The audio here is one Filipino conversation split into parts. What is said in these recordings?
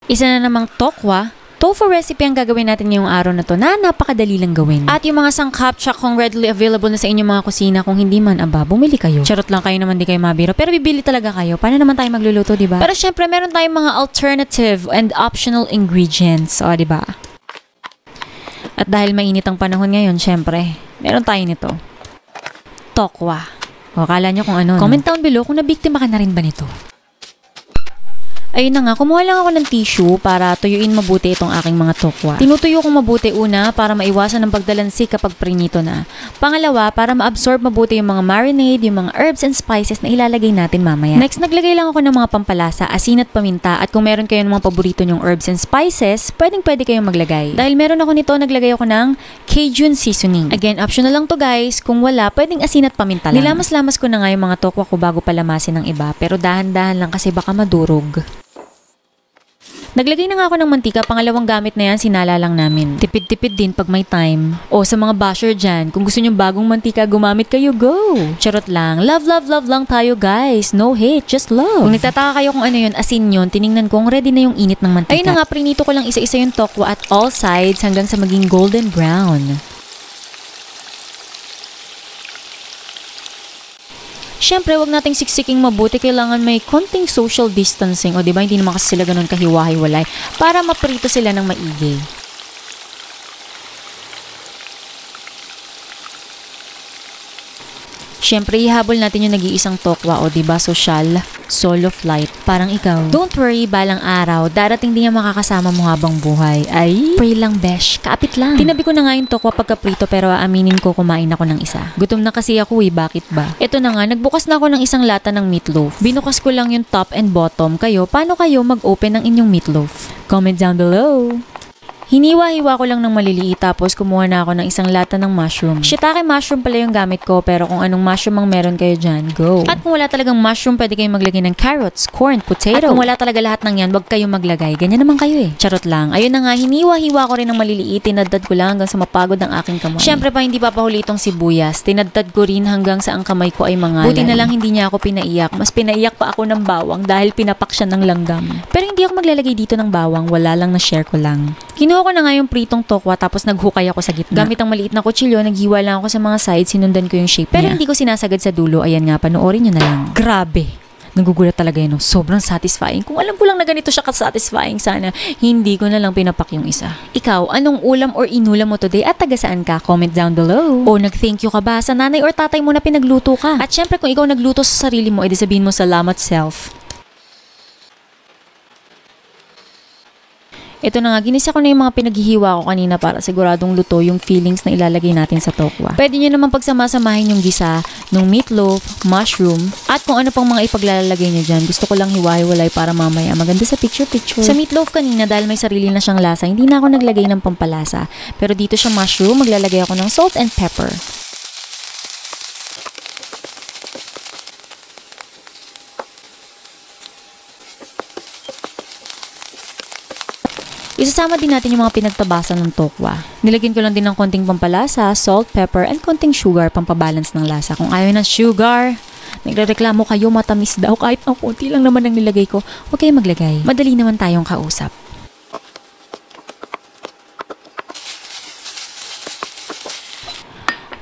Isa na namang tokwa, tofu recipe ang gagawin natin ngayong araw na to na napakadali lang gawin. At yung mga sangkap tsak kung readily available na sa inyong mga kusina, kung hindi man, bumili kayo. Charot lang, kayo naman di kayo mabiro, pero bibili talaga kayo. Paano naman tayo magluluto, diba? Pero syempre, meron tayong mga alternative and optional ingredients, diba? At dahil mainit ang panahon ngayon, syempre, meron tayo nito. Tokwa. Kala nyo kung ano, Comment down below kung nabiktima ka na rin ba nito. Ayun na nga, kumuha lang ako ng tissue para tuyuin mabuti itong aking mga tokwa. Tinutuyo kong mabuti una para maiwasan ang pagdalansik kapag prinito na. Pangalawa, para ma-absorb mabuti yung mga marinade, yung mga herbs and spices na ilalagay natin mamaya. Next, naglagay lang ako ng mga pampalasa, asin at paminta, at kung meron kayo ng mga paborito nyong herbs and spices, pwede kayong maglagay. Dahil meron ako nito, naglagay ako ng Cajun seasoning. Again, optional lang to guys. Kung wala, pwedeng asin at paminta lang. Nilamas-lamas ko na nga yung mga tokwa ko bago palamasin ng iba, pero dahan-dahan lang kasi baka madurog. Naglagay na nga ako ng mantika, pangalawang gamit na yan, sinala lang namin. Tipid-tipid din pag may time. O sa mga basher dyan, kung gusto nyo bagong mantika, gumamit kayo, go! Charot lang. Love, love, love lang tayo guys. No hate, just love. Kung nagtataka kayo kung ano yun, asin yun, tiningnan kong ready na yung init ng mantika. Ayun na nga, prinito ko lang isa-isa yung tokwa at all sides hanggang sa maging golden brown. Siyempre, wag nating siksiking mabuti. Kailangan may konting social distancing. O diba, hindi naman kasi sila ganun kahiwa-hiwalay para maprito sila ng maigi. Siyempre, ihabol natin yung nag-iisang tokwa. O diba, social, solo flight. Parang ikaw. Don't worry, balang araw, darating din yung makakasama mo habang buhay. Ay, pray lang besh, kaapit lang. Tinabi ko na nga yung tokwa pagkaprito pero aaminin ko kumain ako ng isa. Gutom na kasi ako bakit ba? Ito na nga, nagbukas na ako ng isang lata ng meatloaf. Binukas ko lang yung top and bottom. Kayo, paano kayo mag-open ng inyong meatloaf? Comment down below. Hiniwa-hiwa ko lang ng maliliit tapos kumuha na ako ng isang lata ng mushroom. Shiitake mushroom pala yung gamit ko pero kung anong mushroom ang meron kayo dyan, go! At kung wala talagang mushroom, pwede kayong maglagay ng carrots, corn, potato. At kung wala talaga lahat ng yan, wag kayong maglagay. Ganyan naman kayo Charot lang. Ayun na nga, hiniwa-hiwa ko rin ng maliliit. Tinadtad ko lang hanggang sa mapagod ang aking kamay. Siyempre pa, hindi pa pahuli itong sibuyas. Tinadtad ko rin hanggang sa ang kamay ko ay mangalay. Buti na lang hindi niya ako pinaiyak. Mas pinaiyak pa ako ng bawang dahil pinapak siya ng langgam. Pero hindi ako maglalagay dito ng bawang. Wala lang, na share ko lang. Kinuha ko na nga yung pritong tokwa tapos naghukay ako sa gitna. Gamit ang maliit na kutsilyo, naghiwa lang ako sa mga sides, sinundan ko yung shape pero niya. Pero hindi ko sinasagad sa dulo. Ayan nga, panoorin nyo na lang. Grabe! Nagugulat talaga yun. Sobrang satisfying. Kung alam ko lang na ganito siya ka-satisfying, sana hindi ko na lang pinapak yung isa. Ikaw, anong ulam or inulam mo today at taga saan ka? Comment down below. O nag-thank you ka ba sa nanay or tatay mo na pinagluto ka? At syempre kung ikaw nagluto sa sarili mo, edi sabihin mo salamat self. Ito na nga, ginisa ko na yung mga pinaghihiwa ko kanina para siguradong luto yung fillings na ilalagay natin sa tokwa. Pwede nyo naman pagsama-samahin yung gisa ng meatloaf, mushroom, at kung ano pang mga ipaglalagay nyo dyan. Gusto ko lang hiwa-hiwalay para mamaya maganda sa picture-picture. Sa meatloaf kanina, dahil may sarili na siyang lasa, hindi na ako naglagay ng pampalasa. Pero dito siya mushroom, maglalagay ako ng salt and pepper. Isasama din natin yung mga pinagtabasan ng tokwa. Nilagyan ko lang din ng konting pampalasa, salt, pepper, and konting sugar pampabalance ng lasa. Kung ayaw ng sugar, nagrereklamo kayo matamis daw, kahit ang konti lang naman ang nilagay ko, huwag kayo maglagay. Madali naman tayong kausap.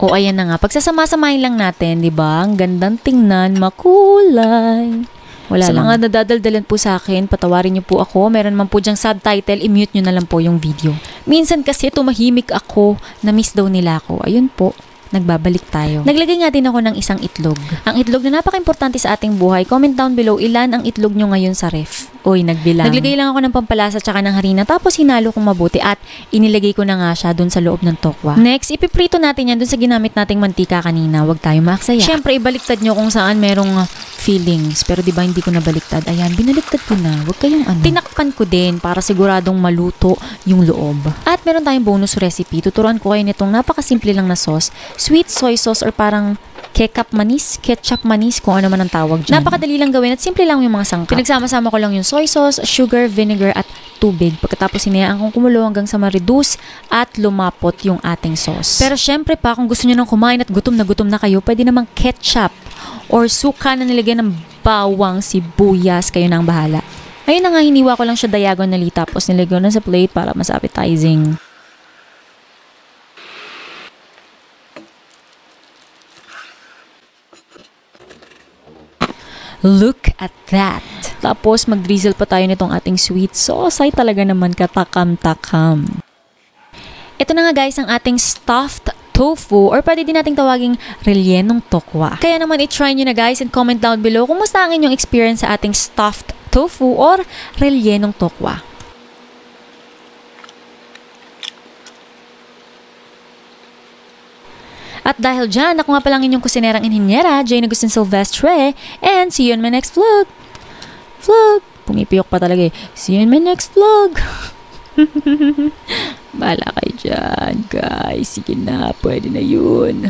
O ayan na nga, pagsasama-samahin lang natin, di ba? Ang gandang tingnan, makulay. Wala sa lang. Mga nadadaldalan po sa akin, patawarin niyo po ako. Meron man po dyang subtitle, i-mute niyo na lang po yung video. Minsan kasi tumahimik ako, na-miss daw nila ako. Ayun po, nagbabalik tayo. Naglagay nga din ako ng isang itlog. Ang itlog na napaka-importante sa ating buhay. Comment down below ilan ang itlog nyo ngayon sa ref. Uy, nagbilang. Naglagay lang ako ng pampalasa tsaka ng harina tapos hinalo kong mabuti at inilagay ko na nga siya dun sa loob ng tokwa. Next, ipiprito natin yan dun sa ginamit nating mantika kanina. Huwag tayo maaksaya. Siyempre, ibaliktad nyo kung saan merong fillings. Pero diba hindi ko nabaliktad? Ayan, binaliktad ko na. Huwag kayong ano. Tinakpan ko din para siguradong maluto yung loob. At meron tayong bonus recipe. Tuturuan ko kayo nitong napakasimple lang na sauce. Sweet soy sauce or parang ketchup manis, kung ano man ang tawag dyan. Napakadali lang gawin at simple lang yung mga sangkap. Pinagsama-sama ko lang yung soy sauce, sugar, vinegar at tubig. Pagkatapos hinayaan kong kumulo hanggang sa ma-reduce at lumapot yung ating sauce. Pero syempre pa, kung gusto nyo nang kumain at gutom na kayo, pwede namang ketchup or suka na nilagyan ng bawang, sibuyas, kayo na ang bahala. Ayun na nga, hiniwa ko lang siya diagonally tapos nilagay ko na sa plate para mas appetizing. Look at that! Tapos mag-drizzle pa tayo nitong ating sweet sauce. Ay talaga naman katakam-takam. Ito na nga guys ang ating stuffed tofu or pwede din nating tawaging rellenong tokwa. Kaya naman i-try nyo na guys and comment down below kung musta ang inyong experience sa ating stuffed tofu or rellenong tokwa. At dahil dyan, ako nga palang inyong kusinerang inhinyera, Jane Agustin Silvestre, and see you in my next vlog. Pumipiyok pa talaga eh. See you in my next vlog. Bahala kayo dyan, guys. Sige na, pwede na yun.